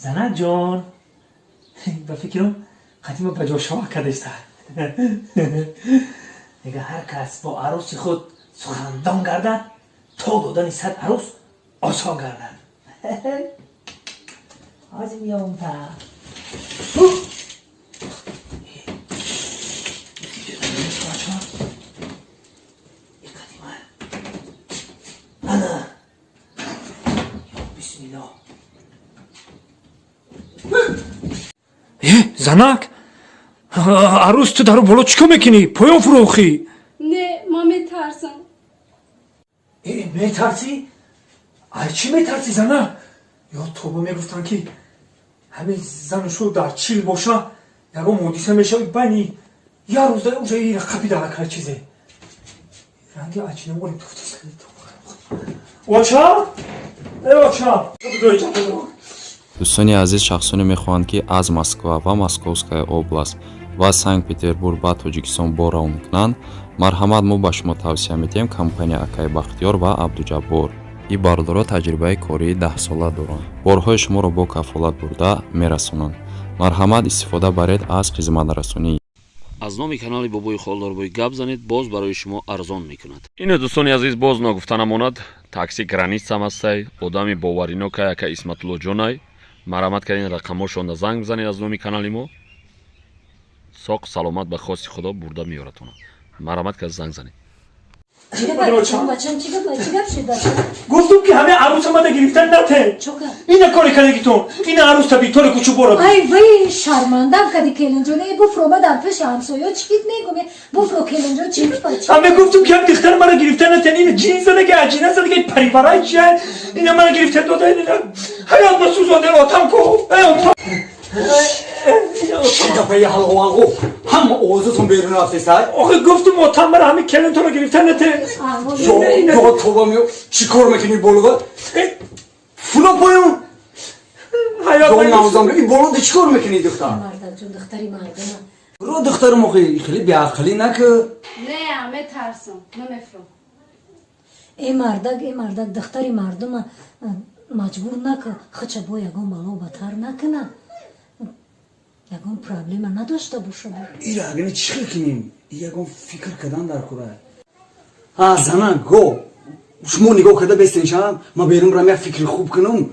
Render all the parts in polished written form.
زنک جان به فکرم قدیما به جا شما کدشتر دیگه هر کس با عروس خود سخندان گردد تا دادن 100 عروس آسان گردد آزی میام تا زنک عروس تو درو بالا چیکار میکنی؟ پایان فروخی؟ نه ما میترسم. میترسی؟ ای چی میترسی زنک؟ یا توبه میگفتن که همین زنشو در چیل باشه یکو مودیسه میشه بینی یه روز داره اونجا یه رقبی داره هر چیزه رنگی اچینه مولی توفتی واچا؟ ای واچا дӯстони азиз шахсоне мехоҳанд ки аз Москва ва Московская област ва Санкт-Петербург ба Тоҷикистон бор равон мекунанд, марҳамат мо ба шумо тавсия медиҳем компания Акай Бахтиёр ва Абдуҷаббор. ин бародаро таҷрибаи кории 10 сола доранд. Борҳои шуморо бо кафолат бурда мерасонанд. Марҳамат истифода баред аз хизматрасонӣ. аз номи канали бобои холдорбои гап занед, боз барои шумо арзон мекунад. ине дӯстони азиз боз нагуфта намонад, такси границам ҳастай, одами боваринок яка Исматулло ҷонай. марҳамат кардин рақамошонда занг бизанед аз номи канали мо. соқ саломат ба хости худо бурда меёратонад. марҳамат кард занг занед. گفتم که همه عروس آمده گرفتن نته این کاری کردی تو این عروس تا بیتور کوچو برو ای وای شرمندم کردی کلنجونه بفرو ما در پیش همسایه چیت نگم بفرو کلنجو چی میپاچی همه گفتم که هم دختر مرا گرفتن نته این جین زده که عجینه زده که پریپرای چیه اینا مرا گرفتن داده اینا حیات ما سوزانده آتم کو ای آتم دفعه حلقو هم اوزتون بیرون رفته آخه گفتم آتم مرا همه کلن تو رو گرفتن نته تو توبه میو چی کار میکنی بولوگا فولا پایون جان نوزم این بولو چی کار میکنی دختر مردم جون دختری مردم رو دختر موقعی خیلی بیعقلی نکه نه میترسم نمیفرم. ای مردک دختری مردم مجبور نکه خچه با یگان بالا بتر نکنه یگان پرابلم نداشته باشه ایره اگه چی کنیم یگان فکر کردن در کوره زنه گو شما نگاه کرده بستنشم ما بیرون برم یک فکر خوب کنم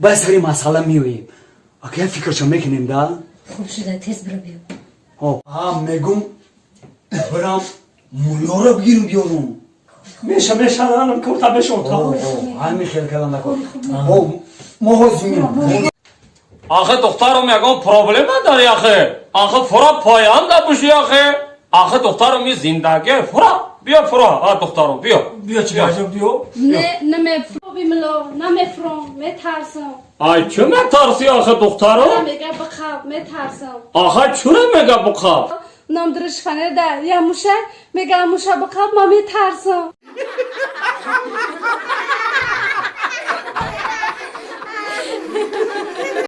باید سری مسئله میویم اگه یک فکر چم میکنیم ده خوب شده تیز برو بیو میگم برم مولا را بگیرم بیارم میشه الانم کرتا بشون تا همین خیلی کردن نکن ما هزمیم آخه دخترم یکان پروبلم نداری آخه فرا پایان نبوشی آخه دخترم یه زندگی فرا بیا فرا دخترم بیا چی باشم بیا نه نمیفرم بیملا نمیفرم میترسم. ای چه میترسی آخه دخترم؟ میگه بخواب میترسم. آخه چرا میگه بخواب؟ نام درش فنر در یا موشه میگه موشه بخواب ما میترسم.